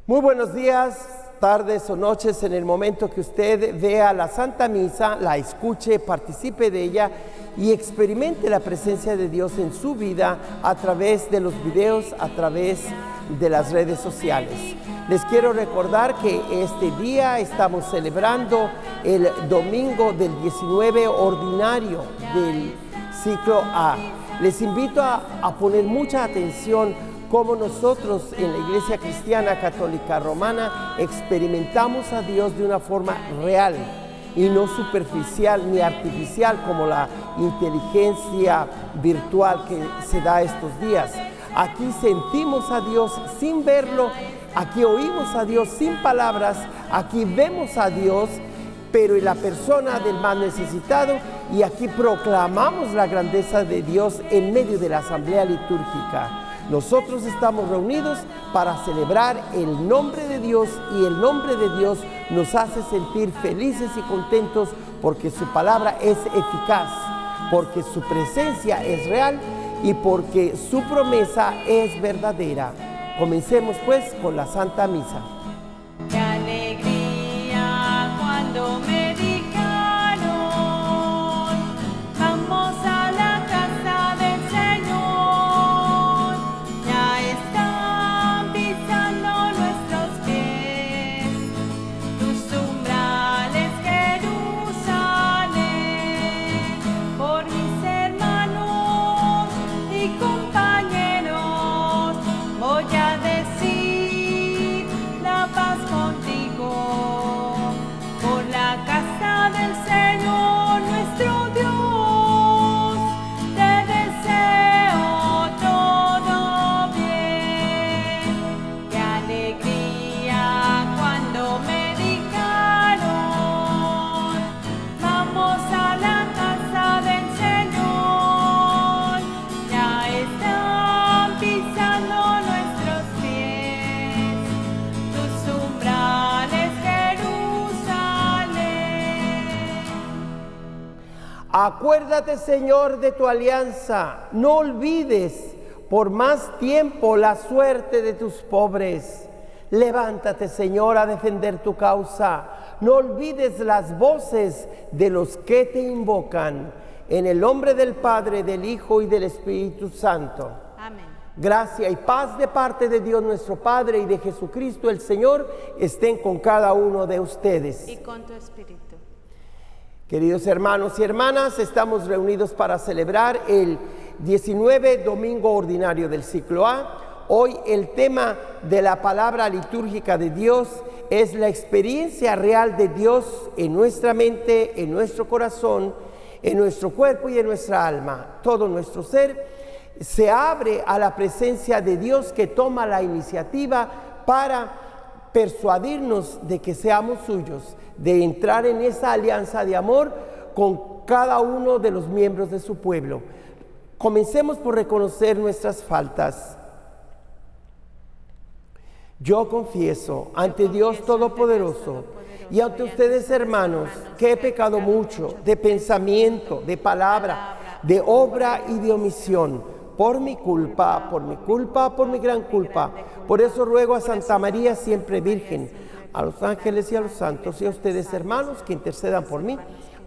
Muy buenos días, tardes o noches en el momento que usted vea la Santa Misa, la escuche, participe de ella y experimente la presencia de Dios en su vida a través de los videos, a través de las redes sociales. Les quiero recordar que este día estamos celebrando el domingo del 19 ordinario del ciclo A. Les invito a poner mucha atención como nosotros en la Iglesia Cristiana Católica Romana experimentamos a Dios de una forma real y no superficial ni artificial como la inteligencia virtual que se da estos días. Aquí sentimos a Dios sin verlo, aquí oímos a Dios sin palabras, aquí vemos a Dios, pero en la persona del más necesitado, y aquí proclamamos la grandeza de Dios en medio de la asamblea litúrgica. Nosotros estamos reunidos para celebrar el nombre de Dios y el nombre de Dios nos hace sentir felices y contentos porque su palabra es eficaz, porque su presencia es real y porque su promesa es verdadera. Comencemos pues con la Santa Misa. ¡Qué alegría cuando me dijeron, vamos a la casa del Señor! Ya están pisando nuestros pies, tus umbrales, Jerusalén. Por mis hermanos y compañeros voy a decir la paz contigo. Por la casa del Señor nuestro Dios, te deseo todo bien. Qué alegría cuando me dijeron, vamos a la casa del Señor. Ya están pisando nuestros pies, tus umbrales, Jerusalén. Acuérdate, Señor, de tu alianza. No olvides por más tiempo la suerte de tus pobres. Levántate, Señor, a defender tu causa. No olvides las voces de los que te invocan. En el nombre del Padre, del Hijo y del Espíritu Santo. Amén. Gracia y paz de parte de Dios nuestro Padre y de Jesucristo el Señor estén con cada uno de ustedes. Y con tu espíritu. Queridos hermanos y hermanas, estamos reunidos para celebrar el 19 domingo ordinario del ciclo A. Hoy el tema de la palabra litúrgica de Dios es la experiencia real de Dios en nuestra mente, en nuestro corazón, en nuestro cuerpo y en nuestra alma. Todo nuestro ser se abre a la presencia de Dios que toma la iniciativa para persuadirnos de que seamos suyos, de entrar en esa alianza de amor con cada uno de los miembros de su pueblo. Comencemos por reconocer nuestras faltas. Yo confieso ante Dios Todopoderoso y ante ustedes, hermanos, que he pecado mucho de pensamiento, de palabra, de obra y de omisión, por mi culpa, por mi gran culpa. Por eso ruego a Santa María, siempre Virgen, a los ángeles y a los santos y a ustedes, hermanos, que intercedan por mí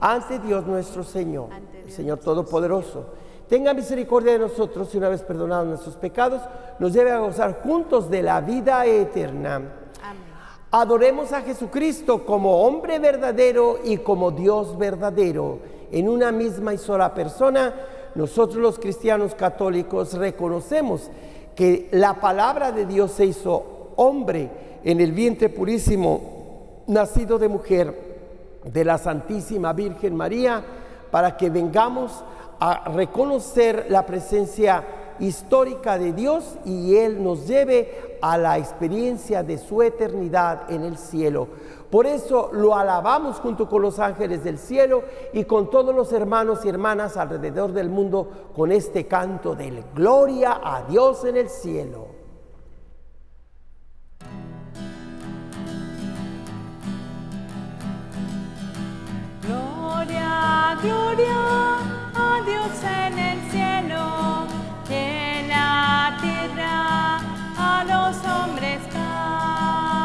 ante Dios nuestro Señor, el Señor Todopoderoso. Tenga misericordia de nosotros y una vez perdonados nuestros pecados, nos lleve a gozar juntos de la vida eterna. Amén. Adoremos a Jesucristo como hombre verdadero y como Dios verdadero. En una misma y sola persona, nosotros los cristianos católicos reconocemos que la palabra de Dios se hizo hombre en el vientre purísimo, nacido de mujer, de la Santísima Virgen María, para que vengamos a reconocer la presencia histórica de Dios y Él nos lleve a la experiencia de su eternidad en el cielo. Por eso lo alabamos junto con los ángeles del cielo y con todos los hermanos y hermanas alrededor del mundo con este canto del Gloria a Dios en el cielo. Gloria, gloria a Dios en el cielo, y en la tierra a los hombres paz.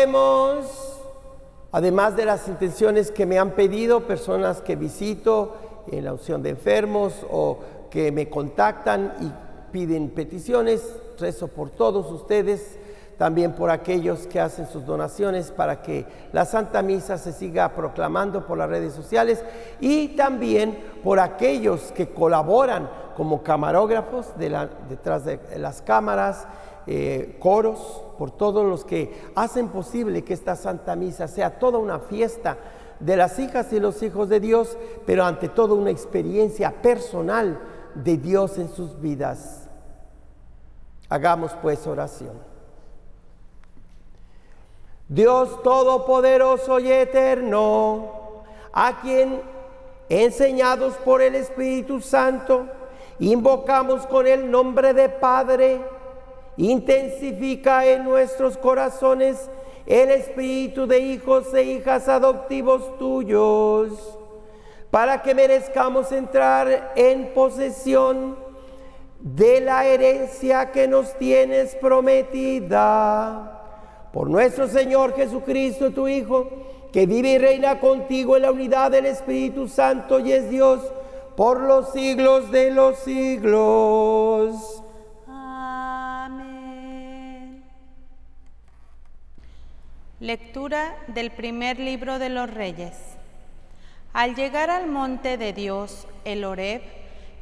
Oremos. Además de las intenciones que me han pedido, personas que visito en la unción de enfermos o que me contactan y piden peticiones, rezo por todos ustedes, también por aquellos que hacen sus donaciones para que la Santa Misa se siga proclamando por las redes sociales, y también por aquellos que colaboran como camarógrafos detrás de las cámaras, coros, por todos los que hacen posible que esta Santa Misa sea toda una fiesta de las hijas y los hijos de Dios, pero ante todo una experiencia personal de Dios en sus vidas. Hagamos pues oración. Dios Todopoderoso y Eterno, a quien, enseñados por el Espíritu Santo, invocamos con el nombre de Padre, intensifica en nuestros corazones el espíritu de hijos e hijas adoptivos tuyos, para que merezcamos entrar en posesión de la herencia que nos tienes prometida. Por nuestro Señor Jesucristo, tu Hijo, que vive y reina contigo en la unidad del Espíritu Santo y es Dios por los siglos de los siglos. Amén. Lectura del primer libro de los Reyes. Al llegar al monte de Dios, el Horeb,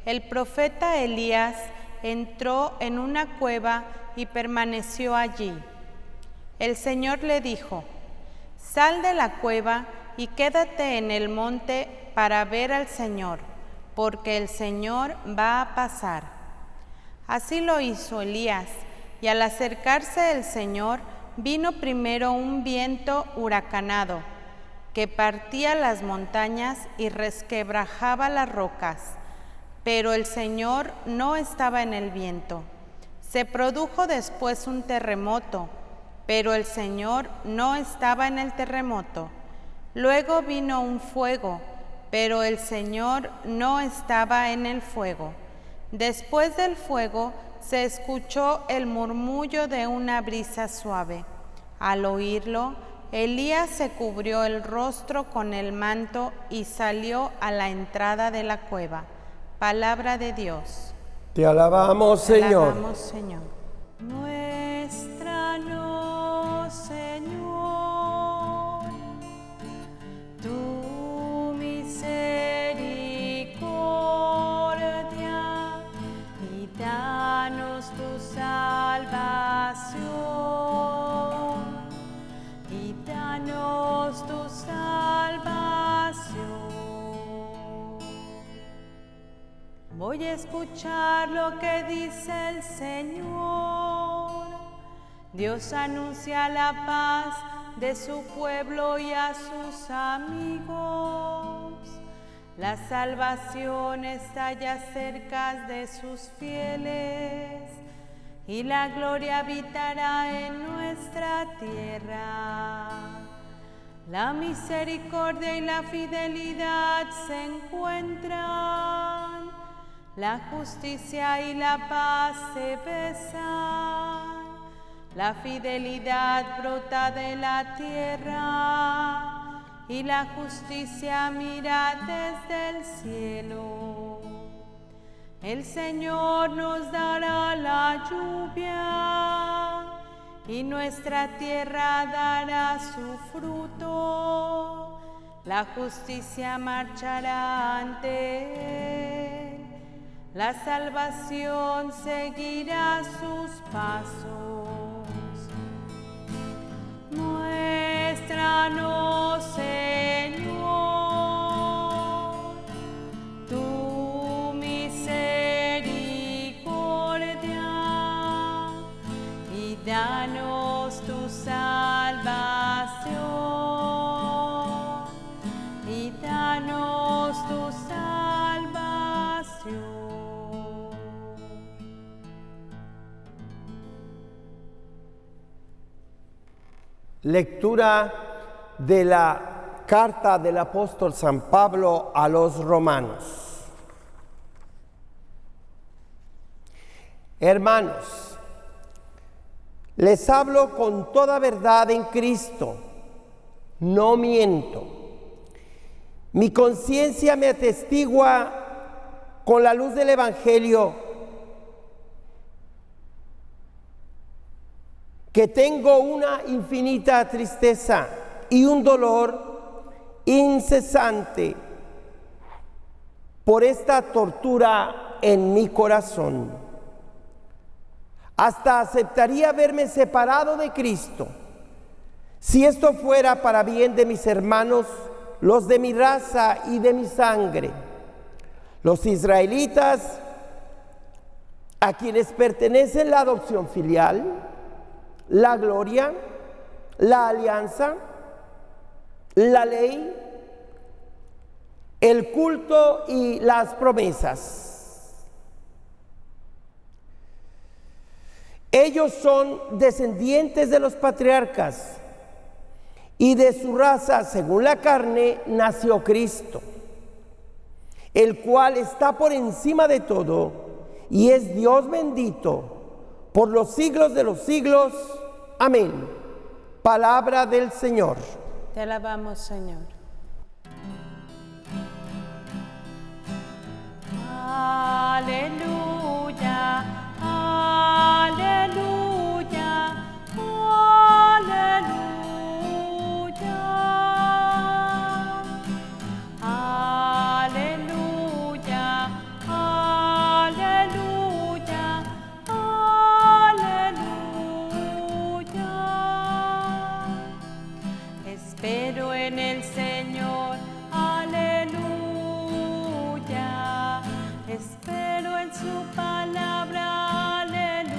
el profeta Elías entró en una cueva y permaneció allí. El Señor le dijo: sal de la cueva y quédate en el monte para ver al Señor, porque el Señor va a pasar. Así lo hizo Elías, y al acercarse el Señor, vino primero un viento huracanado, que partía las montañas y resquebrajaba las rocas. Pero el Señor no estaba en el viento. Se produjo después un terremoto, pero el Señor no estaba en el terremoto. Luego vino un fuego, pero el Señor no estaba en el fuego. Después del fuego se escuchó el murmullo de una brisa suave. Al oírlo, Elías se cubrió el rostro con el manto y salió a la entrada de la cueva. Palabra de Dios. Te alabamos, Señor. Te alabamos, Señor. Muéstranos, Señor, tu misericordia y danos tu salvación. Y danos tu salvación. Voy a escuchar lo que dice el Señor. Dios anuncia la paz de su pueblo y a sus amigos. La salvación está ya cerca de sus fieles y la gloria habitará en nuestra tierra. La misericordia y la fidelidad se encuentran, la justicia y la paz se besan. La fidelidad brota de la tierra y la justicia mira desde el cielo. El Señor nos dará la lluvia y nuestra tierra dará su fruto. La justicia marchará ante él, la salvación seguirá sus pasos. Muéstranos, Señor, tu misericordia y danos tu salvación. Y danos tu salvación. Lectura de la carta del apóstol San Pablo a los romanos. Hermanos, Les hablo con toda verdad en Cristo, no miento. Mi conciencia me atestigua con la luz del Evangelio que tengo una infinita tristeza y un dolor incesante por esta tortura en mi corazón. Hasta aceptaría verme separado de Cristo, si esto fuera para bien de mis hermanos, los de mi raza y de mi sangre, los israelitas, a quienes pertenecen la adopción filial, la gloria, la alianza, la ley, el culto y las promesas. Ellos son descendientes de los patriarcas y de su raza, según la carne, nació Cristo, el cual está por encima de todo y es Dios bendito por los siglos de los siglos. Amén. Palabra del Señor. Te alabamos, Señor. Aleluya, aleluya, aleluya. Aleluya, aleluya, aleluya. Espero en el Señor, aleluya. Espero en su palabra, aleluya.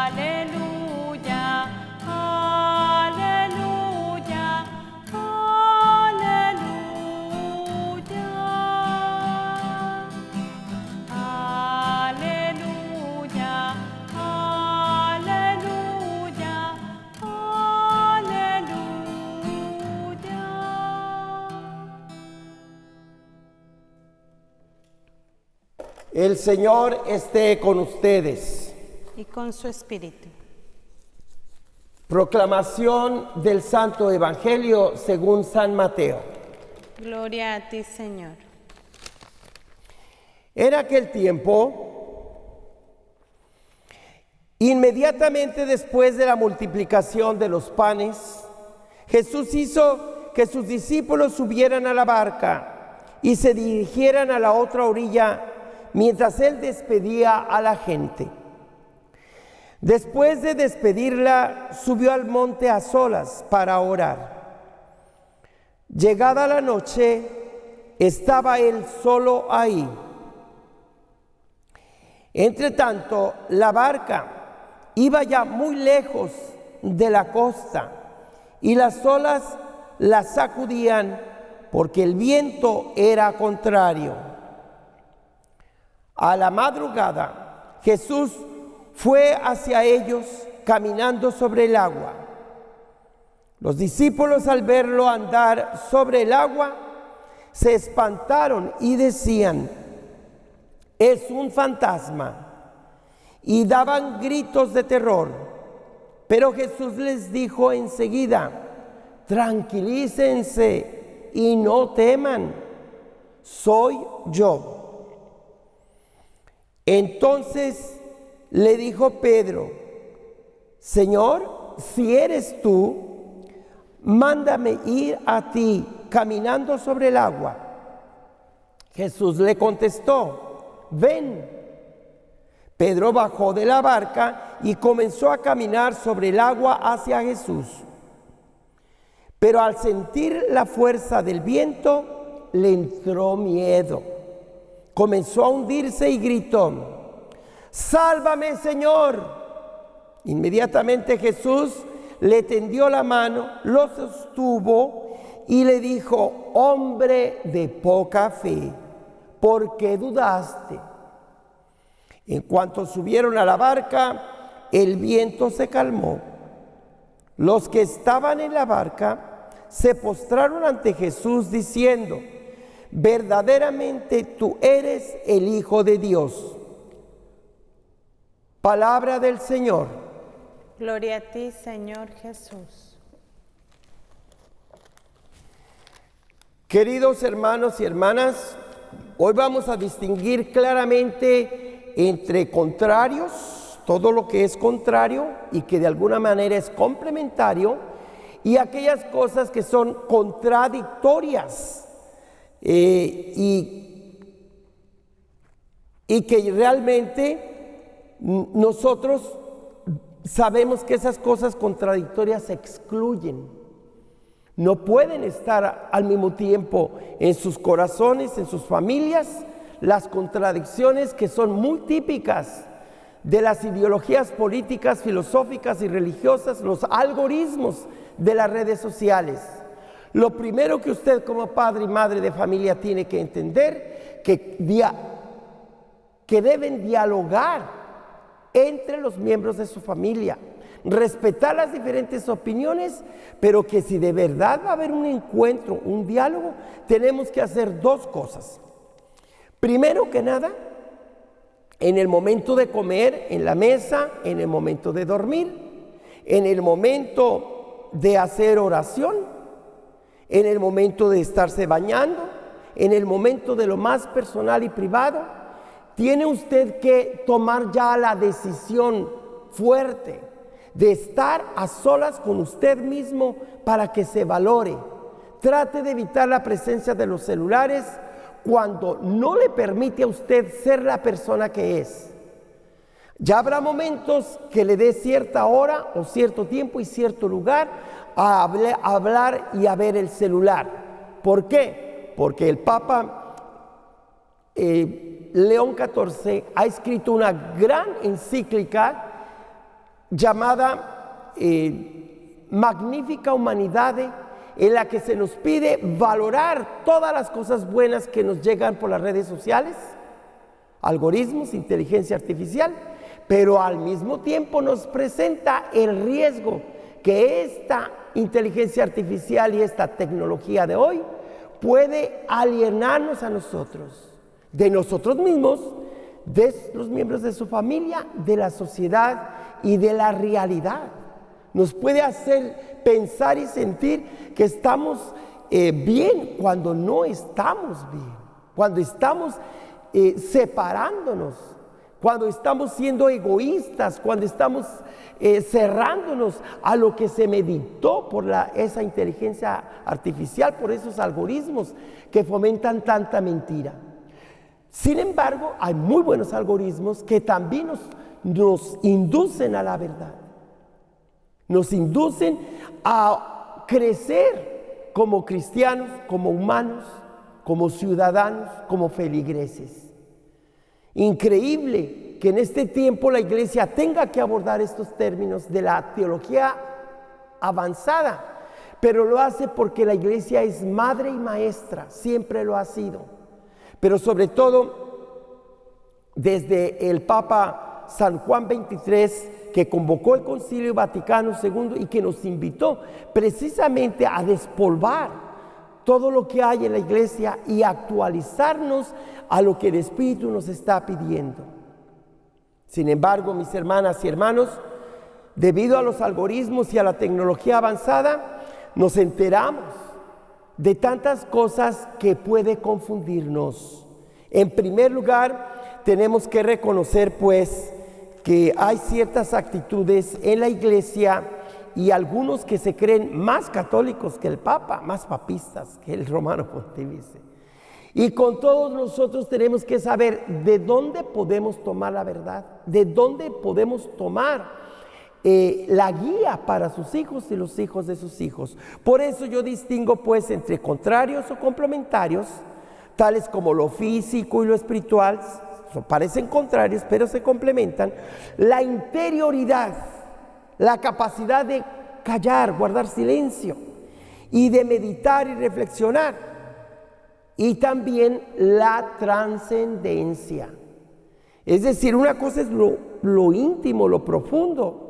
Aleluya, aleluya, aleluya. Aleluya, aleluya, aleluya. El Señor esté con ustedes. Y con su espíritu. Proclamación del Santo Evangelio según San Mateo. Gloria a ti, Señor. En aquel tiempo, inmediatamente después de la multiplicación de los panes, Jesús hizo que sus discípulos subieran a la barca y se dirigieran a la otra orilla mientras él despedía a la gente. Después de despedirla, subió al monte a solas para orar. Llegada la noche, estaba él solo ahí. Entre tanto, la barca iba ya muy lejos de la costa y las olas la sacudían porque el viento era contrario. A la madrugada, Jesús fue hacia ellos caminando sobre el agua. Los discípulos, al verlo andar sobre el agua, se espantaron y decían: es un fantasma, y daban gritos de terror. Pero Jesús les dijo enseguida: tranquilícense y no teman, soy yo. Entonces le dijo Pedro: Señor, si eres tú, mándame ir a ti caminando sobre el agua. Jesús le contestó: ven. Pedro bajó de la barca y comenzó a caminar sobre el agua hacia Jesús. Pero al sentir la fuerza del viento, le entró miedo. Comenzó a hundirse y gritó: ¡sálvame, Señor! Inmediatamente Jesús le tendió la mano, lo sostuvo y le dijo: hombre de poca fe, ¿por qué dudaste? En cuanto subieron a la barca, el viento se calmó. Los que estaban en la barca se postraron ante Jesús diciendo: verdaderamente tú eres el Hijo de Dios. Palabra del Señor. Gloria a ti, Señor Jesús. Queridos hermanos y hermanas, hoy vamos a distinguir claramente entre contrarios, todo lo que es contrario y que de alguna manera es complementario, y aquellas cosas que son contradictorias y que realmente nosotros sabemos que esas cosas contradictorias se excluyen. No pueden estar al mismo tiempo en sus corazones, en sus familias, las contradicciones que son muy típicas de las ideologías políticas, filosóficas y religiosas, los algoritmos de las redes sociales. Lo primero que usted como padre y madre de familia tiene que entender, que deben dialogar entre los miembros de su familia, respetar las diferentes opiniones, pero que si de verdad va a haber un encuentro, un diálogo, tenemos que hacer dos cosas. Primero que nada, en el momento de comer, en la mesa, en el momento de dormir, en el momento de hacer oración, en el momento de estarse bañando, en el momento de lo más personal y privado, tiene usted que tomar ya la decisión fuerte de estar a solas con usted mismo para que se valore. Trate de evitar la presencia de los celulares cuando no le permite a usted ser la persona que es. Ya habrá momentos que le dé cierta hora o cierto tiempo y cierto lugar a hablar y a ver el celular. ¿Por qué? Porque el Papa León XIV ha escrito una gran encíclica llamada Magnifica Humanidade, en la que se nos pide valorar todas las cosas buenas que nos llegan por las redes sociales, algoritmos, inteligencia artificial, pero al mismo tiempo nos presenta el riesgo que esta inteligencia artificial y esta tecnología de hoy puede alienarnos a nosotros, de nosotros mismos, de los miembros de su familia, de la sociedad y de la realidad. Nos puede hacer pensar y sentir que estamos bien cuando no estamos bien, cuando estamos separándonos, cuando estamos siendo egoístas, cuando estamos cerrándonos a lo que se me dictó por esa inteligencia artificial, por esos algoritmos que fomentan tanta mentira. Sin embargo, hay muy buenos algoritmos que también nos inducen a la verdad, nos inducen a crecer como cristianos, como humanos, como ciudadanos, como feligreses. Increíble que en este tiempo la Iglesia tenga que abordar estos términos de la teología avanzada, pero lo hace porque la Iglesia es madre y maestra, siempre lo ha sido. Pero sobre todo, desde el Papa San Juan XXIII, que convocó el Concilio Vaticano II y que nos invitó precisamente a despolvar todo lo que hay en la Iglesia y actualizarnos a lo que el Espíritu nos está pidiendo. Sin embargo, mis hermanas y hermanos, debido a los algoritmos y a la tecnología avanzada, nos enteramos de tantas cosas que puede confundirnos. En primer lugar, tenemos que reconocer pues que hay ciertas actitudes en la Iglesia y algunos que se creen más católicos que el Papa, más papistas que el Romano Pontífice. Y con todos nosotros tenemos que saber de dónde podemos tomar la verdad, de dónde podemos tomar la guía para sus hijos y los hijos de sus hijos. Por eso yo distingo pues entre contrarios o complementarios, tales como lo físico y lo espiritual, parecen contrarios pero se complementan, la interioridad, la capacidad de callar, guardar silencio y de meditar y reflexionar, y también la trascendencia. Es decir, una cosa es lo íntimo, lo profundo,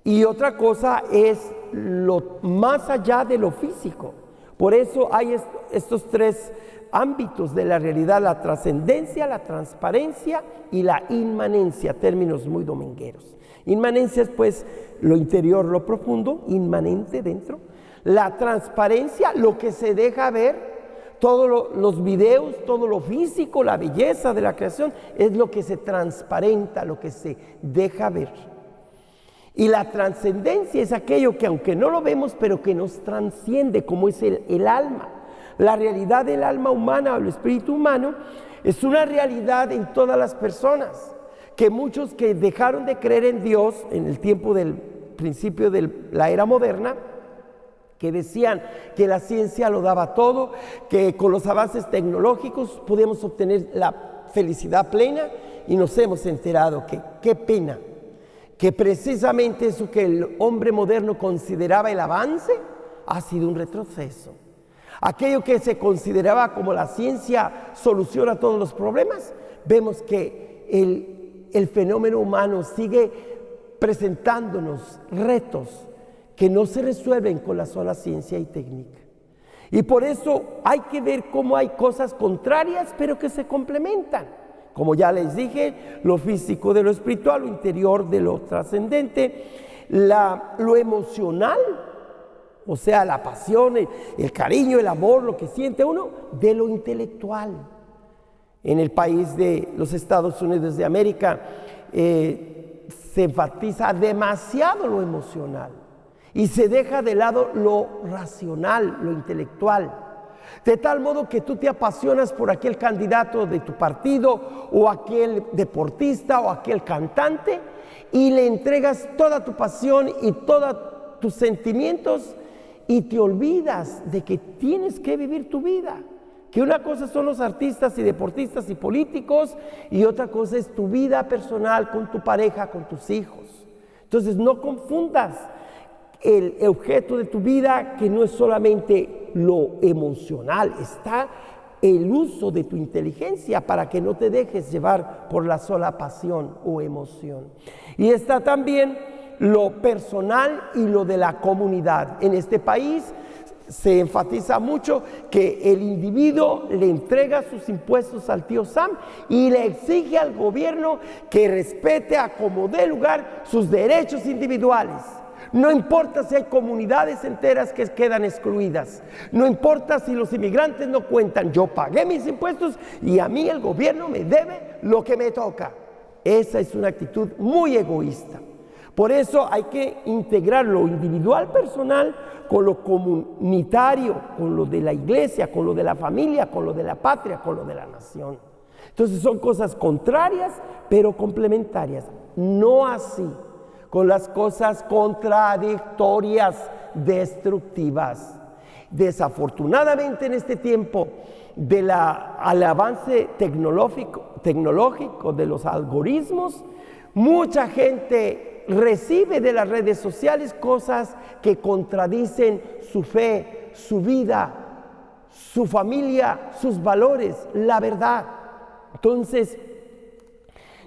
y otra cosa es lo más allá de lo físico. Por eso hay estos tres ámbitos de la realidad: la trascendencia, la transparencia y la inmanencia, términos muy domingueros. Inmanencia es pues lo interior, lo profundo, inmanente dentro. La transparencia, lo que se deja ver, todos los videos, todo lo físico, la belleza de la creación, es lo que se transparenta, lo que se deja ver. Y la trascendencia es aquello que aunque no lo vemos, pero que nos trasciende, como es el alma. La realidad del alma humana o el espíritu humano es una realidad en todas las personas, que muchos que dejaron de creer en Dios en el tiempo del principio de la era moderna, que decían que la ciencia lo daba todo, que con los avances tecnológicos podíamos obtener la felicidad plena, y nos hemos enterado que, qué pena, que precisamente eso que el hombre moderno consideraba el avance ha sido un retroceso. Aquello que se consideraba como la ciencia soluciona todos los problemas, vemos que el fenómeno humano sigue presentándonos retos que no se resuelven con la sola ciencia y técnica. Y por eso hay que ver cómo hay cosas contrarias, pero que se complementan. Como ya les dije, lo físico de lo espiritual, lo interior de lo trascendente, lo emocional, o sea, la pasión, el cariño, el amor, lo que siente uno, de lo intelectual. En el país de los Estados Unidos de América se enfatiza demasiado lo emocional y se deja de lado lo racional, lo intelectual. De tal modo que tú te apasionas por aquel candidato de tu partido o aquel deportista o aquel cantante y le entregas toda tu pasión y todos tus sentimientos y te olvidas de que tienes que vivir tu vida. Que una cosa son los artistas y deportistas y políticos y otra cosa es tu vida personal con tu pareja, con tus hijos. Entonces no confundas el objeto de tu vida, que no es solamente lo emocional, está el uso de tu inteligencia para que no te dejes llevar por la sola pasión o emoción. Y está también lo personal y lo de la comunidad. En este país se enfatiza mucho que el individuo le entrega sus impuestos al tío Sam y le exige al gobierno que respete a como dé lugar sus derechos individuales. No importa si hay comunidades enteras que quedan excluidas, no importa si los inmigrantes no cuentan, yo pagué mis impuestos y a mí el gobierno me debe lo que me toca. Esa es una actitud muy egoísta. Por eso hay que integrar lo individual personal con lo comunitario, con lo de la iglesia, con lo de la familia, con lo de la patria, con lo de la nación. Entonces son cosas contrarias, pero complementarias. No así con las cosas contradictorias, destructivas. Desafortunadamente en este tiempo al avance tecnológico de los algoritmos, mucha gente recibe de las redes sociales cosas que contradicen su fe, su vida, su familia, sus valores, la verdad. Entonces,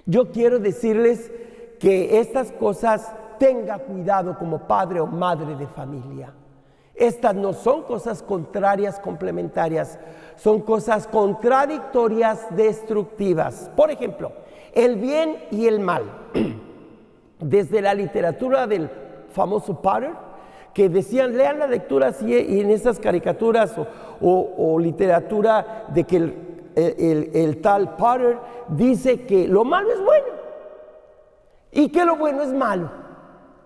yo quiero decirles que estas cosas tenga cuidado como padre o madre de familia. Estas no son cosas contrarias, complementarias, son cosas contradictorias, destructivas. Por ejemplo, el bien y el mal. Desde la literatura del famoso Potter, que decían, lean las lecturas y en esas caricaturas o literatura de que el tal Potter dice que lo malo es bueno y que lo bueno es malo.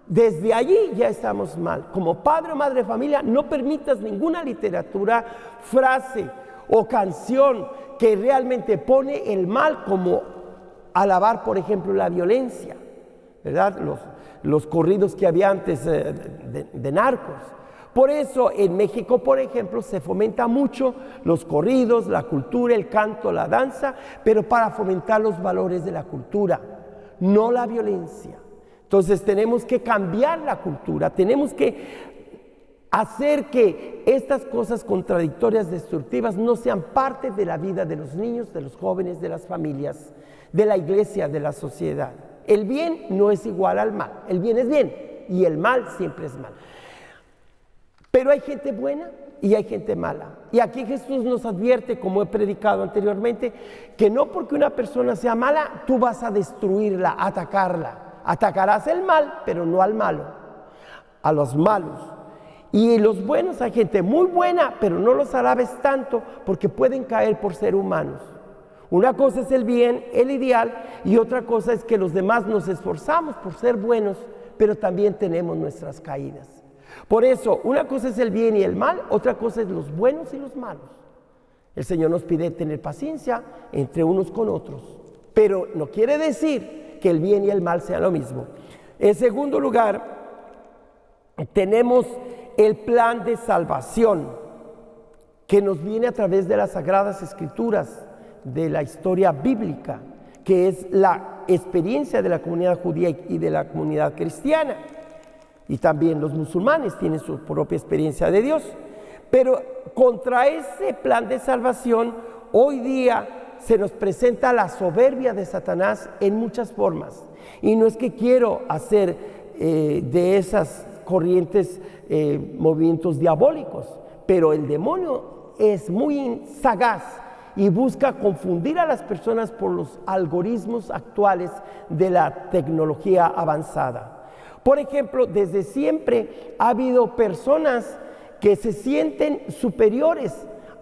Desde allí ya estamos mal. Como padre o madre de familia, no permitas ninguna literatura, frase o canción que realmente pone el mal, como alabar, por ejemplo, la violencia, ¿verdad? Los corridos que había antes de narcos. Por eso en México, por ejemplo, se fomenta mucho los corridos, la cultura, el canto, la danza, pero para fomentar los valores de la cultura, no la violencia. Entonces tenemos que cambiar la cultura, tenemos que hacer que estas cosas contradictorias, destructivas, no sean parte de la vida de los niños, de los jóvenes, de las familias, de la iglesia, de la sociedad. El bien no es igual al mal, el bien es bien y el mal siempre es mal. Pero hay gente buena y hay gente mala. Y aquí Jesús nos advierte, como he predicado anteriormente, que no porque una persona sea mala, tú vas a destruirla, atacarla. Atacarás el mal, pero no al malo, a los malos. Y los buenos, hay gente muy buena, pero no los alabes tanto porque pueden caer por ser humanos. Una cosa es el bien, el ideal, y otra cosa es que los demás nos esforzamos por ser buenos, pero también tenemos nuestras caídas. Por eso, una cosa es el bien y el mal, otra cosa es los buenos y los malos. El Señor nos pide tener paciencia entre unos con otros, pero no quiere decir que el bien y el mal sean lo mismo. En segundo lugar, tenemos el plan de salvación que nos viene a través de las Sagradas Escrituras, de la historia bíblica, que es la experiencia de la comunidad judía y de la comunidad cristiana. Y también los musulmanes tienen su propia experiencia de Dios. Pero contra ese plan de salvación, hoy día se nos presenta la soberbia de Satanás en muchas formas. Y no es que quiero hacer de esas corrientes movimientos diabólicos, pero el demonio es muy sagaz y busca confundir a las personas por los algoritmos actuales de la tecnología avanzada. Por ejemplo, desde siempre ha habido personas que se sienten superiores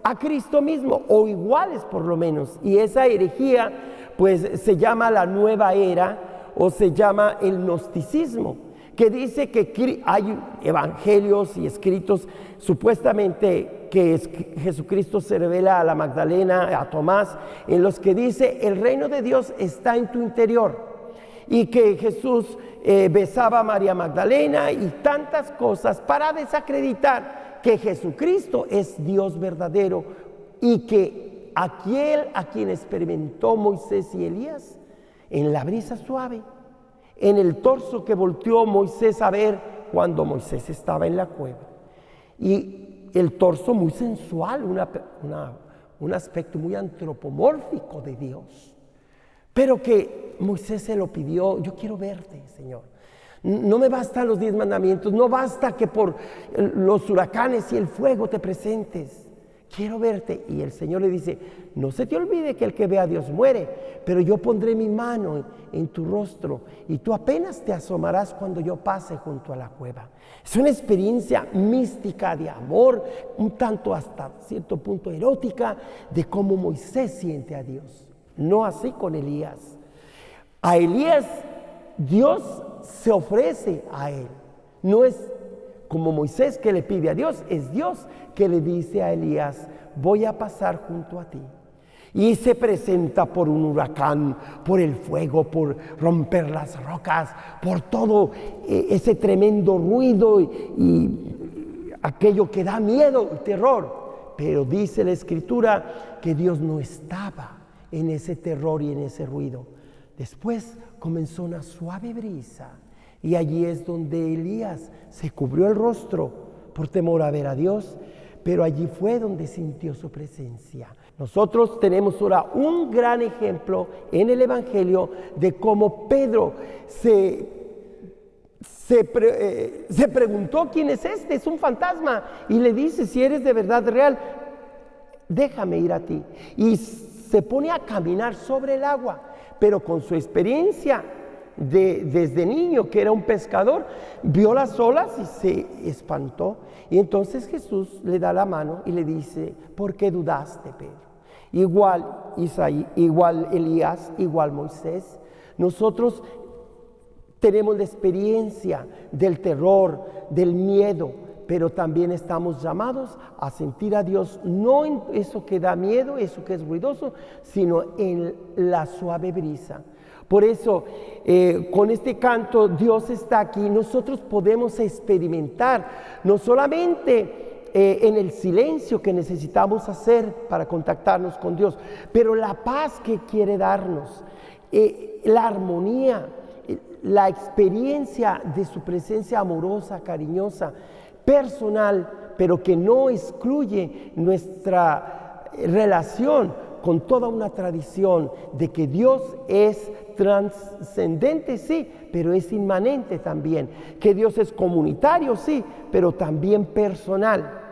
a Cristo mismo, o iguales por lo menos, y esa herejía pues se llama la nueva era, o se llama el gnosticismo, que dice que hay evangelios y escritos supuestamente que Jesucristo se revela a la Magdalena, a Tomás, en los que dice el reino de Dios está en tu interior, y que Jesús besaba a María Magdalena y tantas cosas para desacreditar que Jesucristo es Dios verdadero y que aquel a quien experimentó Moisés y Elías en la brisa suave, en el torso que volteó Moisés a ver cuando Moisés estaba en la cueva, y el torso muy sensual, un aspecto muy antropomórfico de Dios, pero que Moisés se lo pidió: yo quiero verte, Señor. No me bastan los 10 mandamientos, no basta que por los huracanes y el fuego te presentes, quiero verte. Y el Señor le dice: no se te olvide que el que ve a Dios muere, pero yo pondré mi mano en tu rostro y tú apenas te asomarás cuando yo pase junto a la cueva. Es una experiencia mística de amor, un tanto hasta cierto punto erótica, de cómo Moisés siente a Dios. No así con Elías. A Elías Dios se ofrece a él. No es como Moisés que le pide a Dios, es Dios que le dice a Elías: voy a pasar junto a ti. Y se presenta por un huracán, por el fuego, por romper las rocas, por todo ese tremendo ruido y aquello que da miedo y terror. Pero dice la Escritura que Dios no estaba en ese terror y en ese ruido. Después comenzó una suave brisa y allí es donde Elías se cubrió el rostro por temor a ver a Dios, pero allí fue donde sintió su presencia. Nosotros tenemos ahora un gran ejemplo en el Evangelio de cómo Pedro se preguntó: ¿quién es este? Es un fantasma. Y le dice: si eres de verdad real, déjame ir a ti. Y se pone a caminar sobre el agua, pero con su experiencia desde niño, que era un pescador, vio las olas y se espantó. Y entonces Jesús le da la mano y le dice: ¿por qué dudaste, Pedro? Igual Isaías, igual Elías, igual Moisés, nosotros tenemos la experiencia del terror, del miedo, pero también estamos llamados a sentir a Dios, no en eso que da miedo, eso que es ruidoso, sino en la suave brisa. Por eso, con este canto, Dios está aquí. Nosotros podemos experimentar, no solamente en el silencio que necesitamos hacer para contactarnos con Dios, pero la paz que quiere darnos, la armonía, la experiencia de su presencia amorosa, cariñosa, personal, pero que no excluye nuestra relación con toda una tradición de que Dios es trascendente, sí, pero es inmanente también, que Dios es comunitario, sí, pero también personal.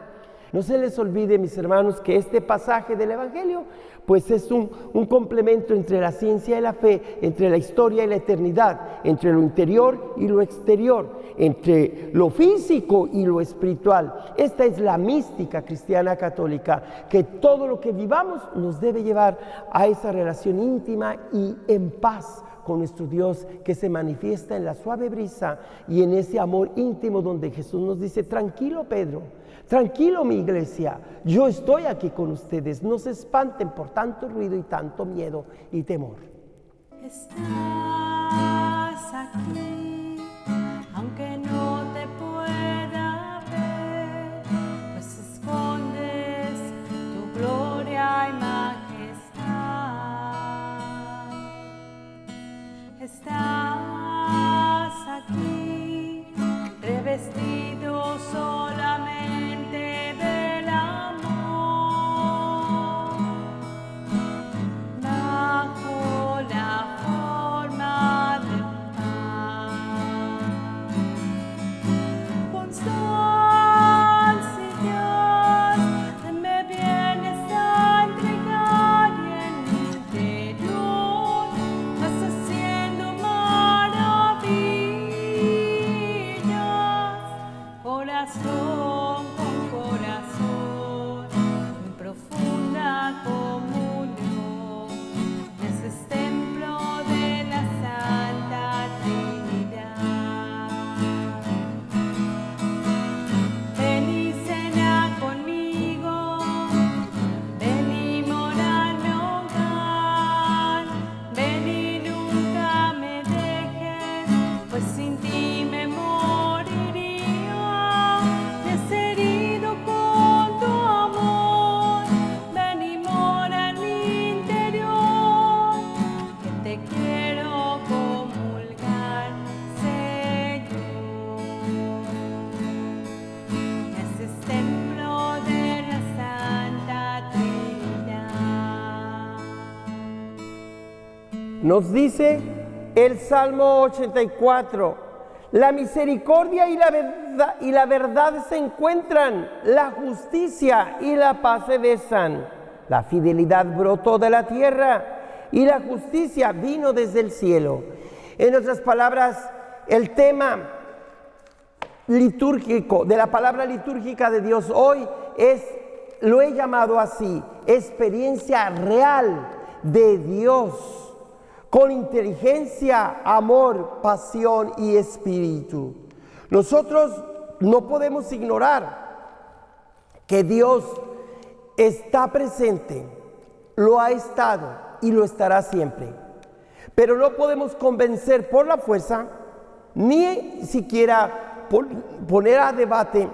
No se les olvide, mis hermanos, que este pasaje del Evangelio pues es un complemento entre la ciencia y la fe, entre la historia y la eternidad, entre lo interior y lo exterior, entre lo físico y lo espiritual. Esta es la mística cristiana católica, que todo lo que vivamos nos debe llevar a esa relación íntima y en paz con nuestro Dios, que se manifiesta en la suave brisa y en ese amor íntimo donde Jesús nos dice: tranquilo, Pedro, tranquilo, mi iglesia, yo estoy aquí con ustedes, no se espanten por tanto ruido y tanto miedo y temor. Estás aquí, aunque no te pueda ver, pues escondes tu gloria y majestad. Estás aquí, revestido solamente del amor, bajo la forma del pan. Constancia, Dios, me vienes a entregar y en mi interior vas haciendo maravillas. Corazón con corazón, en profunda comunión, ese es templo de la Santa Trinidad. Ven y cena conmigo, ven y mora en mi hogar, ven y nunca me dejes, pues sin ti me moriría. Me has herido con tu amor, ven y mora en mi interior, que te quiero comulgar, Señor. Ese es templo de la Santa Trinidad. Nos dice el Salmo 84: la misericordia y la verdad se encuentran, la justicia y la paz se besan. La fidelidad brotó de la tierra y la justicia vino desde el cielo. En otras palabras, el tema litúrgico, de la palabra litúrgica de Dios hoy lo he llamado así: experiencia real de Dios, con inteligencia, amor, pasión y espíritu. Nosotros no podemos ignorar que Dios está presente, lo ha estado y lo estará siempre. Pero no podemos convencer por la fuerza, ni siquiera poner a debate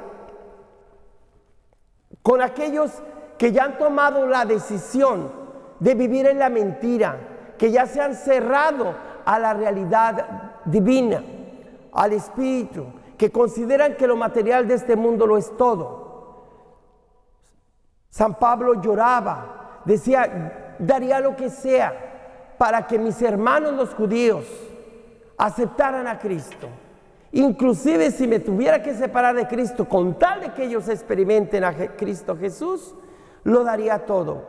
con aquellos que ya han tomado la decisión de vivir en la mentira, que ya se han cerrado a la realidad divina, al Espíritu, que consideran que lo material de este mundo lo es todo. San Pablo lloraba, decía: daría lo que sea para que mis hermanos los judíos aceptaran a Cristo. Inclusive si me tuviera que separar de Cristo con tal de que ellos experimenten a Cristo Jesús, lo daría todo,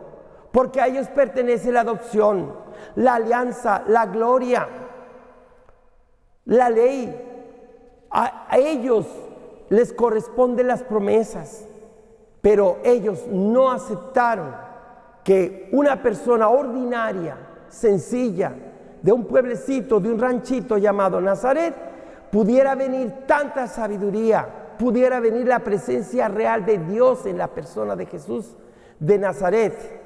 porque a ellos pertenece la adopción, la alianza, la gloria, la ley. A ellos les corresponden las promesas, pero ellos no aceptaron que una persona ordinaria, sencilla, de un pueblecito, de un ranchito llamado Nazaret, pudiera venir tanta sabiduría, pudiera venir la presencia real de Dios en la persona de Jesús de Nazaret,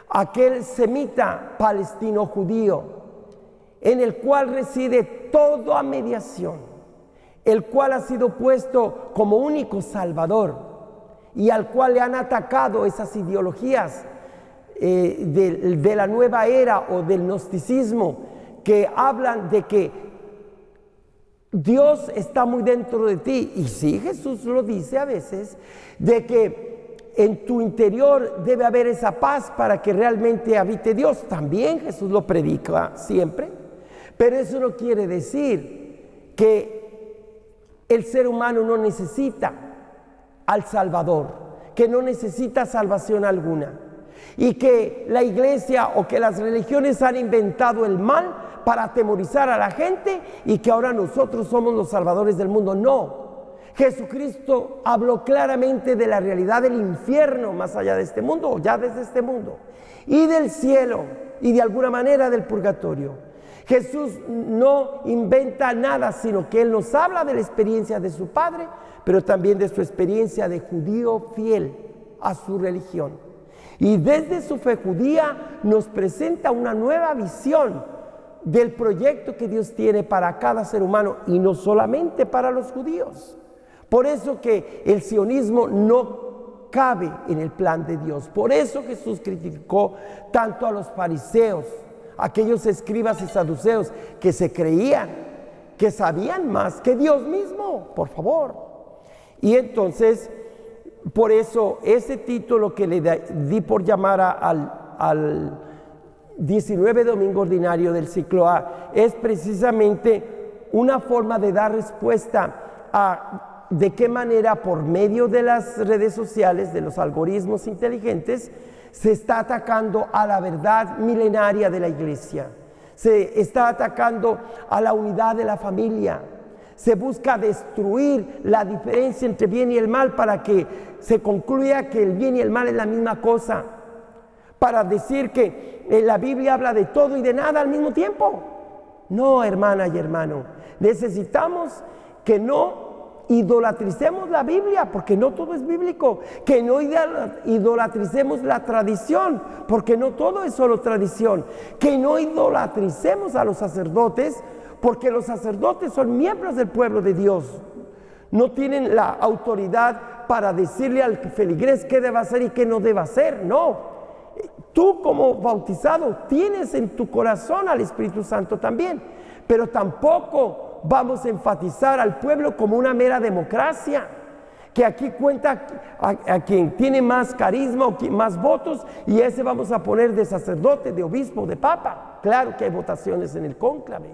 aquel semita palestino judío, en el cual reside toda mediación, el cual ha sido puesto como único Salvador y al cual le han atacado esas ideologías de la nueva era o del gnosticismo, que hablan de que Dios está muy dentro de ti. Y sí, Jesús lo dice a veces, de que en tu interior debe haber esa paz para que realmente habite Dios. También Jesús lo predica siempre, pero eso no quiere decir que el ser humano no necesita al Salvador, que no necesita salvación alguna y que la iglesia o que las religiones han inventado el mal para atemorizar a la gente y que ahora nosotros somos los salvadores del mundo. No, Jesucristo habló claramente de la realidad del infierno más allá de este mundo, o ya desde este mundo, y del cielo, y de alguna manera del purgatorio. Jesús no inventa nada, sino que Él nos habla de la experiencia de su Padre, pero también de su experiencia de judío fiel a su religión. Y desde su fe judía nos presenta una nueva visión del proyecto que Dios tiene para cada ser humano, y no solamente para los judíos. Por eso que el sionismo no cabe en el plan de Dios. Por eso Jesús criticó tanto a los fariseos, aquellos escribas y saduceos que se creían, que sabían más que Dios mismo, por favor. Y entonces, por eso ese título que le di por llamar al 19 domingo ordinario del ciclo A es precisamente una forma de dar respuesta a de qué manera por medio de las redes sociales, de los algoritmos inteligentes, se está atacando a la verdad milenaria de la iglesia, se está atacando a la unidad de la familia, se busca destruir la diferencia entre bien y el mal para que se concluya que el bien y el mal es la misma cosa, para decir que la Biblia habla de todo y de nada al mismo tiempo. No, hermana y hermano, necesitamos que no idolatricemos la Biblia, porque no todo es bíblico, que no idolatricemos la tradición, porque no todo es solo tradición, que no idolatricemos a los sacerdotes, porque los sacerdotes son miembros del pueblo de Dios, no tienen la autoridad para decirle al feligrés qué debe hacer y qué no debe hacer. No, tú como bautizado tienes en tu corazón al Espíritu Santo también, pero tampoco vamos a enfatizar al pueblo como una mera democracia, que aquí cuenta a quien tiene más carisma o más votos, y ese vamos a poner de sacerdote, de obispo, de papa. Claro que hay votaciones en el cónclave,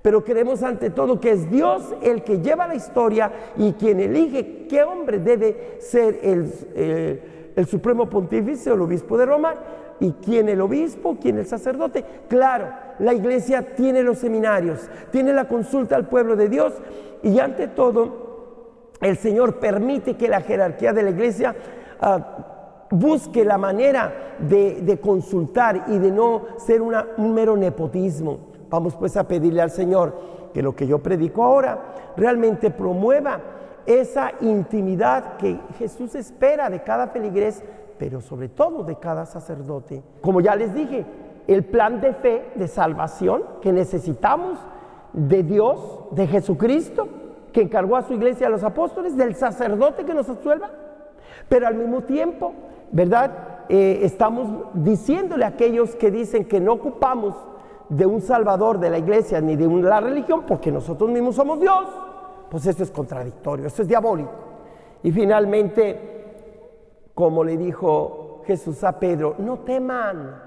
pero creemos ante todo que es Dios el que lleva la historia y quien elige qué hombre debe ser el supremo pontífice o el obispo de Roma, y quién el obispo, quién el sacerdote. Claro, la iglesia tiene los seminarios, tiene la consulta al pueblo de Dios, y ante todo el Señor permite que la jerarquía de la iglesia busque la manera de consultar y de no ser un mero nepotismo. Vamos pues a pedirle al Señor que lo que yo predico ahora realmente promueva esa intimidad que Jesús espera de cada feligrés, pero sobre todo de cada sacerdote. Como ya les dije, el plan de fe, de salvación que necesitamos de Dios, de Jesucristo, que encargó a su iglesia, a los apóstoles, del sacerdote que nos absuelva, pero al mismo tiempo, ¿verdad? Estamos diciéndole a aquellos que dicen que no ocupamos de un salvador de la iglesia ni de la religión porque nosotros mismos somos Dios. Pues esto es contradictorio, esto es diabólico. Y finalmente, como le dijo Jesús a Pedro, no teman,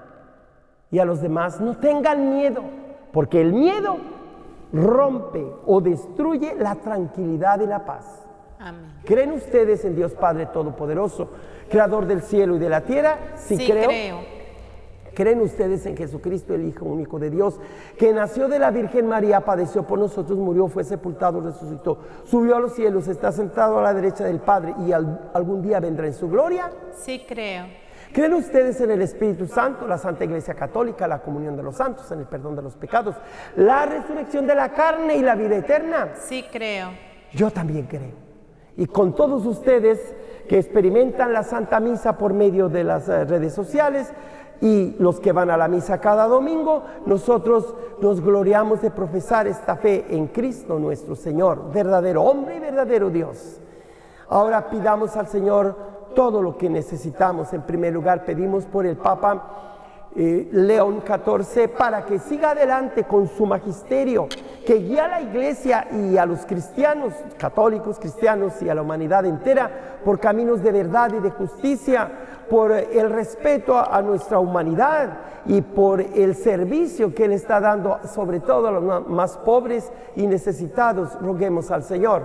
y a los demás, no tengan miedo, porque el miedo rompe o destruye la tranquilidad y la paz. Amén. ¿Creen ustedes en Dios Padre Todopoderoso, Creador del cielo y de la tierra? Sí, creo. ¿Creen ustedes en Jesucristo, el Hijo único de Dios, que nació de la Virgen María, padeció por nosotros, murió, fue sepultado, resucitó, subió a los cielos, está sentado a la derecha del Padre y algún día vendrá en su gloria? Sí, creo. ¿Creen ustedes en el Espíritu Santo, la Santa Iglesia Católica, la comunión de los santos, en el perdón de los pecados, la resurrección de la carne y la vida eterna? Sí, creo. Yo también creo. Y con todos ustedes que experimentan la Santa Misa por medio de las redes sociales, y los que van a la misa cada domingo, nosotros nos gloriamos de profesar esta fe en Cristo nuestro Señor, verdadero hombre y verdadero Dios. Ahora pidamos al Señor todo lo que necesitamos. En primer lugar, pedimos por el Papa León XIV para que siga adelante con su magisterio, que guía a la iglesia y a los cristianos, católicos, cristianos y a la humanidad entera por caminos de verdad y de justicia, por el respeto a nuestra humanidad y por el servicio que Él está dando sobre todo a los más pobres y necesitados. Roguemos al Señor.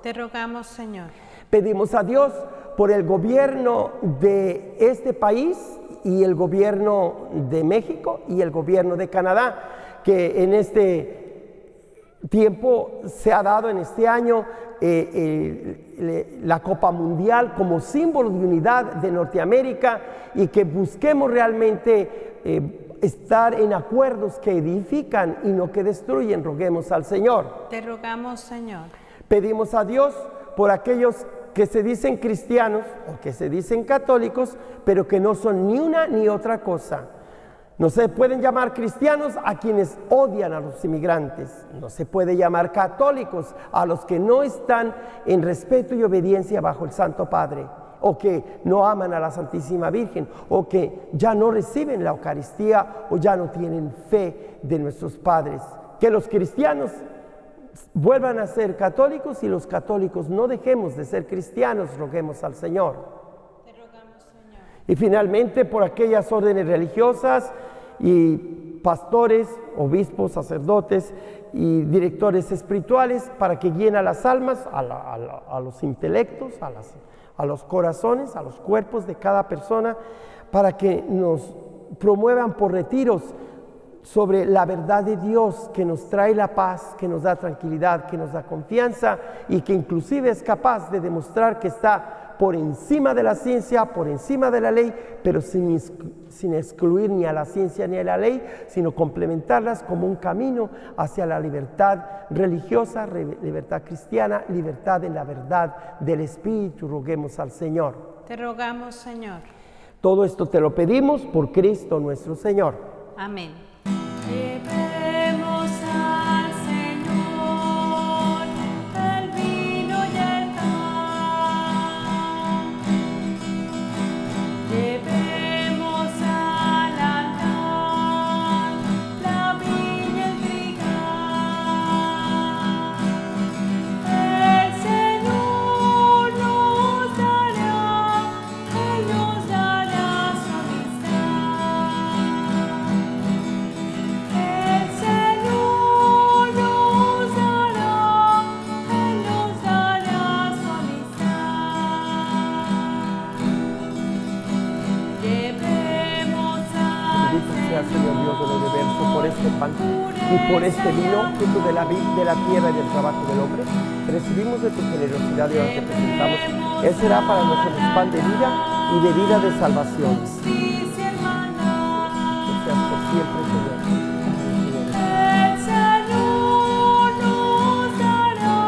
Te rogamos, Señor. Pedimos a Dios por el gobierno de este país y el gobierno de México y el gobierno de Canadá, que en este tiempo se ha dado, en este año, la Copa Mundial como símbolo de unidad de Norteamérica, y que busquemos realmente estar en acuerdos que edifican y no que destruyen. Roguemos al Señor. Te rogamos, Señor. Pedimos a Dios por aquellos que se dicen cristianos o que se dicen católicos, pero que no son ni una ni otra cosa. No se pueden llamar cristianos a quienes odian a los inmigrantes. No se puede llamar católicos a los que no están en respeto y obediencia bajo el Santo Padre, o que no aman a la Santísima Virgen, o que ya no reciben la Eucaristía, o ya no tienen fe de nuestros padres. Que los cristianos vuelvan a ser católicos y los católicos no dejemos de ser cristianos. Roguemos al Señor. Te rogamos, Señor. Y finalmente por aquellas órdenes religiosas y pastores, obispos, sacerdotes y directores espirituales, para que guíen a las almas, a los intelectos, a los corazones, a los cuerpos de cada persona, para que nos promuevan por retiros sobre la verdad de Dios, que nos trae la paz, que nos da tranquilidad, que nos da confianza, y que inclusive es capaz de demostrar que está por encima de la ciencia, por encima de la ley, pero sin excluir ni a la ciencia ni a la ley, sino complementarlas como un camino hacia la libertad religiosa, libertad cristiana, libertad en la verdad del Espíritu. Roguemos al Señor. Te rogamos, Señor. Todo esto te lo pedimos por Cristo nuestro Señor. Amén. Llevemos al Señor el vino y el pan. Llevemos al altar la viña y el trigal. El Señor nos dará, Él nos dará su amistad. El Señor nos dará, Él nos dará su amistad. Llevemos al Bendito sea, Señor Dios del universo, por este pan y por este vino, fruto de la tierra y del trabajo del hombre, que recibimos de tu generosidad y ahora te presentamos. Él será para nosotros pan de vida y de vida de salvación. justicia hermana. Que seas por siempre, Señor. El Señor nos dará,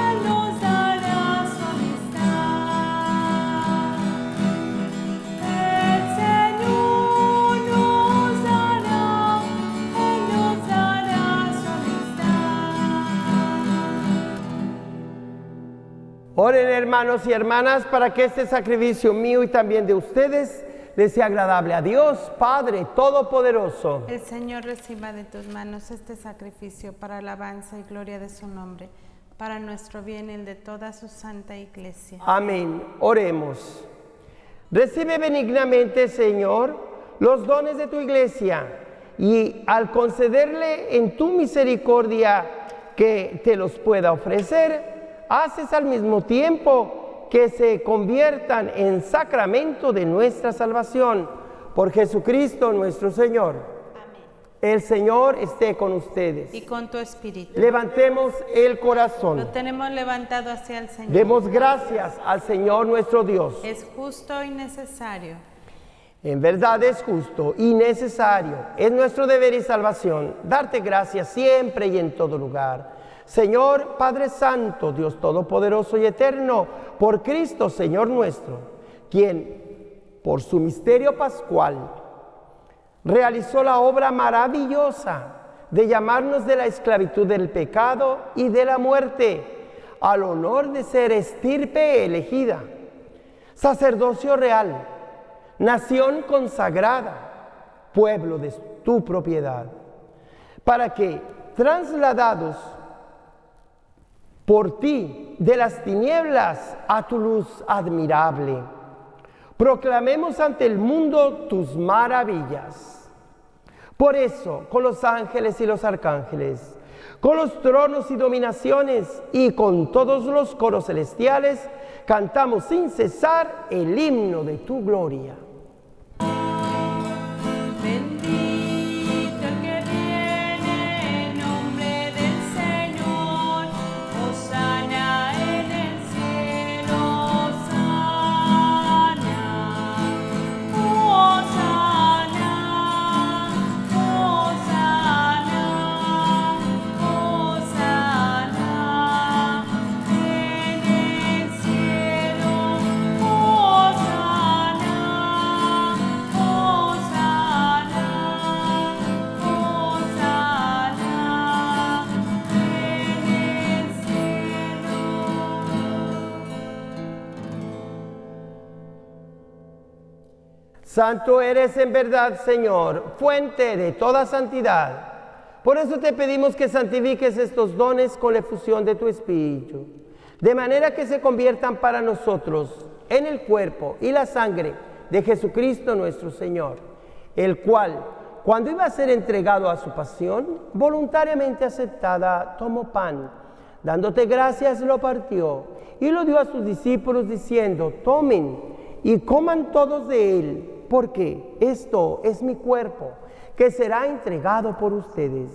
Él nos dará su amistad. El Señor nos dará, Él nos dará su amistad. Oren, hermanos y hermanas, para que este sacrificio mío y también de ustedes les sea agradable a Dios, Padre Todopoderoso. El Señor reciba de tus manos este sacrificio para alabanza y gloria de su nombre, para nuestro bien y el de toda su santa iglesia. Amén. Oremos. Recibe benignamente, Señor, los dones de tu iglesia, y al concederle en tu misericordia que te los pueda ofrecer, haces al mismo tiempo que se conviertan en sacramento de nuestra salvación. Por Jesucristo nuestro Señor. Amén. El Señor esté con ustedes. Y con tu espíritu. Levantemos el Lo corazón. tenemos levantado hacia el Señor. Demos gracias al Señor nuestro Dios. Es justo y necesario. En verdad es justo y necesario, es nuestro deber y salvación, darte gracias siempre y en todo lugar. Señor Padre Santo, Dios Todopoderoso y Eterno, por Cristo, Señor nuestro, quien, por su misterio pascual, realizó la obra maravillosa de llamarnos de la esclavitud del pecado y de la muerte, al honor de ser estirpe elegida, sacerdocio real, nación consagrada, pueblo de tu propiedad, para que, trasladados por ti de las tinieblas a tu luz admirable, proclamemos ante el mundo tus maravillas. Por eso, con los ángeles y los arcángeles, con los tronos y dominaciones y con todos los coros celestiales, cantamos sin cesar el himno de tu gloria. Bendito el que viene en nombre del Señor, Hosana en el cielo, Hosana, Hosana, Hosana, Hosana en el cielo, Hosana, Hosana, Hosana en el cielo. Santo eres en verdad, Señor, fuente de toda santidad. Por eso te pedimos que santifiques estos dones con la efusión de tu Espíritu, de manera que se conviertan para nosotros en el cuerpo y la sangre de Jesucristo nuestro Señor, el cual, cuando iba a ser entregado a su pasión, voluntariamente aceptada, tomó pan, dándote gracias, lo partió y lo dio a sus discípulos diciendo: tomen y coman todos de él, porque esto es mi cuerpo, que será entregado por ustedes.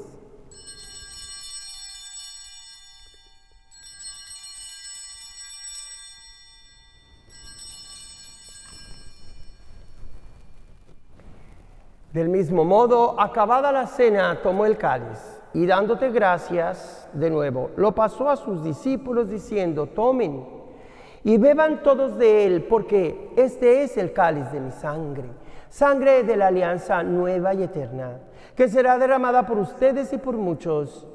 Del mismo modo, acabada la cena, tomó el cáliz y dándote gracias de nuevo, lo pasó a sus discípulos diciendo: tomen y beban todos de él, porque este es el cáliz de mi sangre, sangre de la alianza nueva y eterna, que será derramada por ustedes y por muchos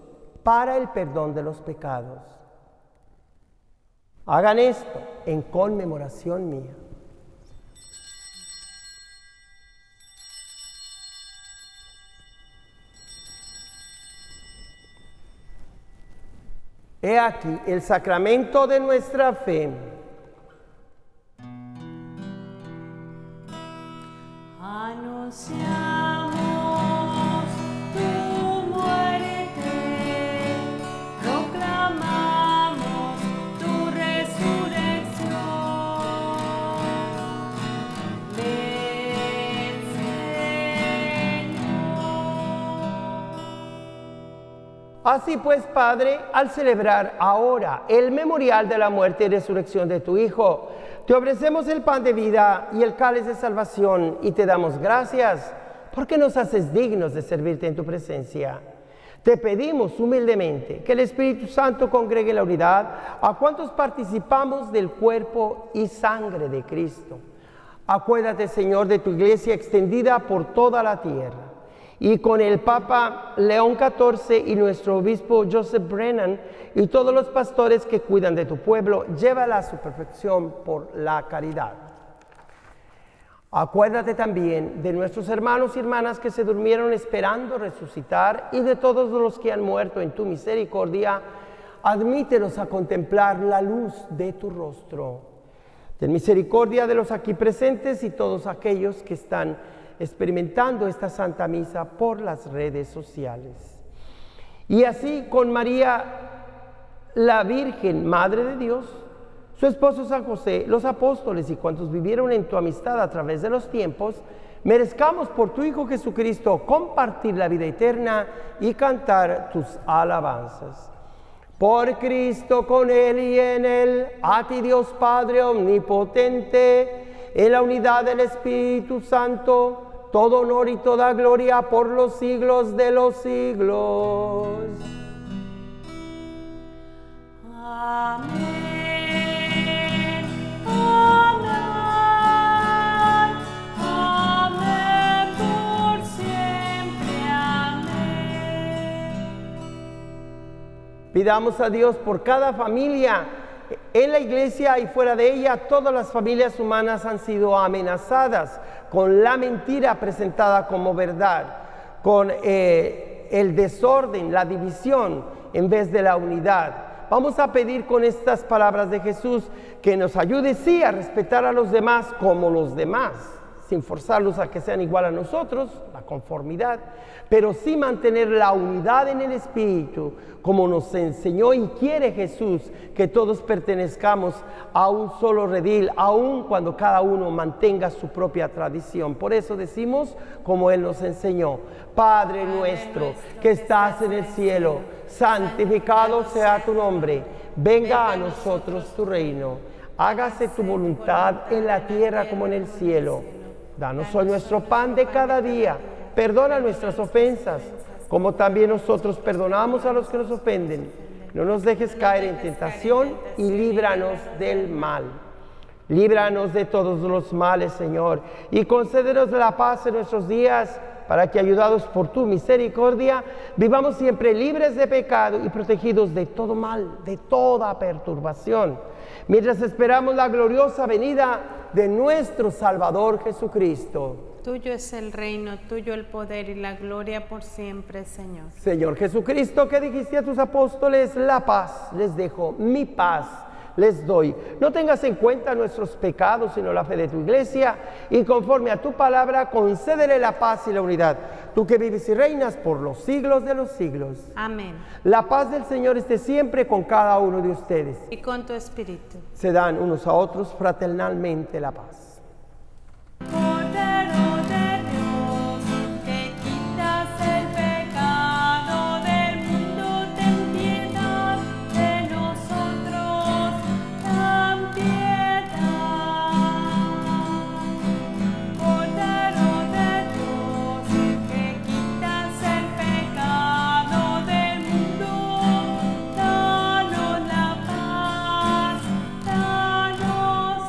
para el perdón de los pecados. Hagan esto en conmemoración mía. He aquí el sacramento de nuestra fe. Anunciamos tu muerte, proclamamos tu resurrección. Ven, Señor. Así pues, Padre, al celebrar ahora el memorial de la muerte y resurrección de tu Hijo, te ofrecemos el pan de vida y el cáliz de salvación y te damos gracias porque nos haces dignos de servirte en tu presencia. Te pedimos humildemente que el Espíritu Santo congregue la unidad a cuantos participamos del cuerpo y sangre de Cristo. Acuérdate, Señor, de tu iglesia extendida por toda la tierra. Y con el Papa León XIV y nuestro obispo Joseph Brennan y todos los pastores que cuidan de tu pueblo, llévala a su perfección por la caridad. Acuérdate también de nuestros hermanos y hermanas que se durmieron esperando resucitar y de todos los que han muerto en tu misericordia. Admítelos a contemplar la luz de tu rostro. Ten misericordia de los aquí presentes y todos aquellos que están experimentando esta Santa Misa por las redes sociales. Y así con María, la Virgen, Madre de Dios, su esposo San José, los apóstoles y cuantos vivieron en tu amistad a través de los tiempos, merezcamos por tu Hijo Jesucristo compartir la vida eterna y cantar tus alabanzas. Por Cristo, con Él y en Él, a ti Dios Padre omnipotente, en la unidad del Espíritu Santo, todo honor y toda gloria por los siglos de los siglos. Amén, amén, amén, por siempre, amén. Pidamos a Dios por cada familia en la iglesia y fuera de ella. Todas las familias humanas han sido amenazadas con la mentira presentada como verdad, con el desorden, la división en vez de la unidad. Vamos a pedir con estas palabras de Jesús que nos ayude, sí, a respetar a los demás como los demás sin forzarlos a que sean igual a nosotros, la conformidad, pero sí mantener la unidad en el Espíritu, como nos enseñó y quiere Jesús, que todos pertenezcamos a un solo redil, aun cuando cada uno mantenga su propia tradición. Por eso decimos, como Él nos enseñó: Padre nuestro que estás en el cielo, santificado sea tu nombre, venga a nosotros tu reino, hágase tu voluntad en la tierra como en el cielo. Danos hoy nuestro pan de cada día, perdona nuestras ofensas, como también nosotros perdonamos a los que nos ofenden. No nos dejes caer en tentación y líbranos del mal. Líbranos de todos los males, Señor, y concédenos la paz en nuestros días, para que, ayudados por tu misericordia, vivamos siempre libres de pecado y protegidos de todo mal, de toda perturbación, mientras esperamos la gloriosa venida de nuestro Salvador Jesucristo. Tuyo es el reino, tuyo el poder y la gloria por siempre, Señor. Señor Jesucristo, que dijiste a tus apóstoles: la paz les dejo, mi paz les doy. No tengas en cuenta nuestros pecados, sino la fe de tu iglesia, y conforme a tu palabra, concédele la paz y la unidad. Tú que vives y reinas por los siglos de los siglos. Amén. La paz del Señor esté siempre con cada uno de ustedes. Y con tu espíritu. Se dan unos a otros fraternalmente la paz. Cordero de Dios, que quitas el pecado del mundo, ten piedad de nosotros, ten piedad. Cordero de Dios, que quitas el pecado del mundo, danos la paz, danos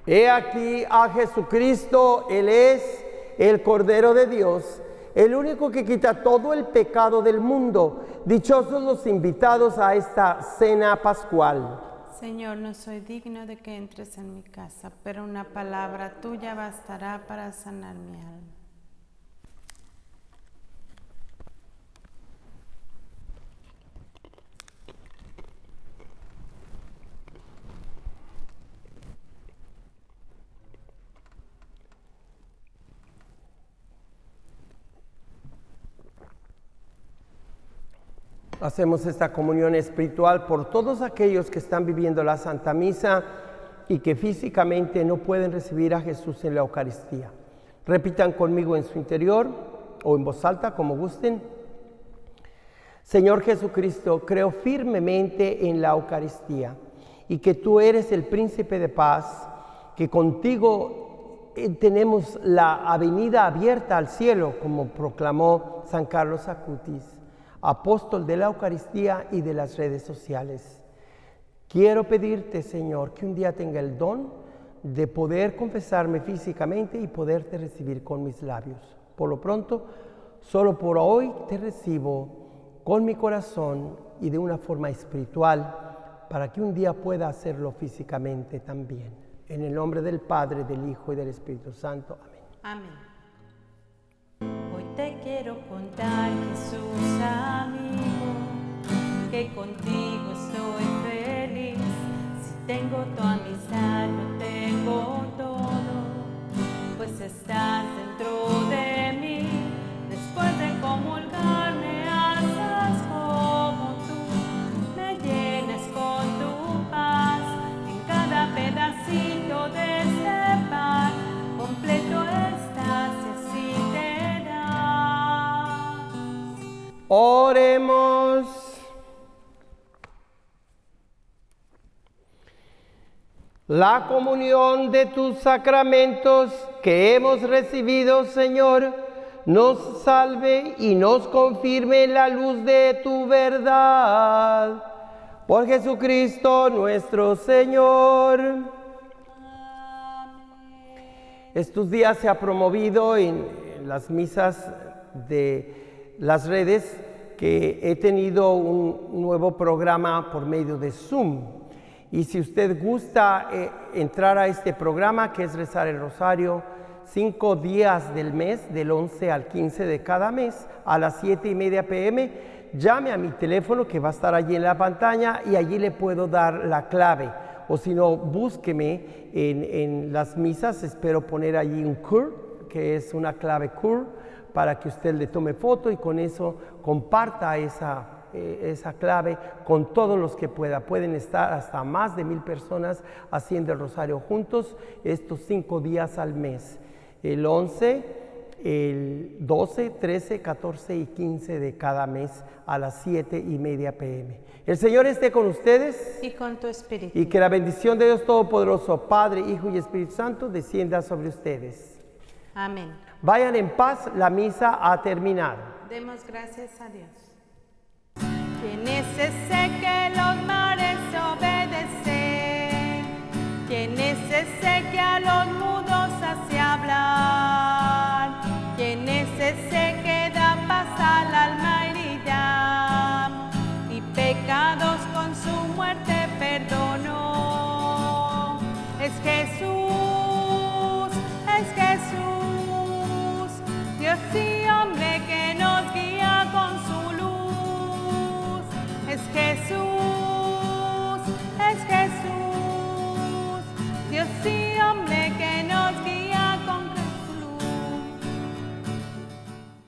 He aquí a Jesucristo, Él es el Cordero de Dios, el único que quita todo el pecado del mundo. Dichosos los invitados a esta cena pascual. Señor, no soy digno de que entres en mi casa, pero una palabra tuya bastará para sanar mi alma. Hacemos esta comunión espiritual por todos aquellos que están viviendo la Santa Misa y que físicamente no pueden recibir a Jesús en la Eucaristía. Repitan conmigo en su interior o en voz alta, como gusten. Señor Jesucristo, creo firmemente en la Eucaristía y que tú eres el príncipe de paz, que contigo tenemos la avenida abierta al cielo, como proclamó San Carlos Acutis, apóstol de la Eucaristía y de las redes sociales. Quiero pedirte, Señor, que un día tenga el don de poder confesarme físicamente y poderte recibir con mis labios. Por lo pronto, solo por hoy te recibo con mi corazón y de una forma espiritual, para que un día pueda hacerlo físicamente también. En el nombre del Padre, del Hijo y del Espíritu Santo. Amén. Amén. Hoy te quiero contar, Jesús amigo, que contigo estoy feliz. Si tengo tu amistad, lo tengo todo, pues estás dentro de mí. Después de comulgar me haces como tú, me llenas con tu paz. En cada pedacito de este pan, completo estás y así te das. Oremos. La comunión de tus sacramentos que hemos recibido, Señor, nos salve y nos confirme en la luz de tu verdad. Por Jesucristo nuestro Señor. Estos días se ha promovido en las misas de las redes que he tenido un nuevo programa por medio de Zoom. Y si usted gusta entrar a este programa, que es rezar el rosario 5 días del mes, del 11 al 15 de cada mes, a las 7:30 p.m., llame a mi teléfono que va a estar allí en la pantalla y allí le puedo dar la clave. O si no, búsqueme en las misas, espero poner allí un CUR, que es una clave CUR, para que usted le tome foto y con eso comparta esa clave con todos los que pueda. Pueden estar hasta más de 1000 personas haciendo el rosario juntos estos 5 días al mes. El 11, el 12, 13, 14 y 15 de cada mes a las 7:30 p.m. El Señor esté con ustedes Y con tu espíritu. y que la bendición de Dios Todopoderoso, Padre, Hijo y Espíritu Santo, descienda sobre ustedes. Amén. Vayan en paz, la misa ha terminado. Demos gracias a Dios. ¿Quién es ese que los mares obedece? ¿Quién es ese que a los mudos hace hablar? ¿Quién es ese que da paz al alma herida y pecados con su muerte perdonó? Es Jesús.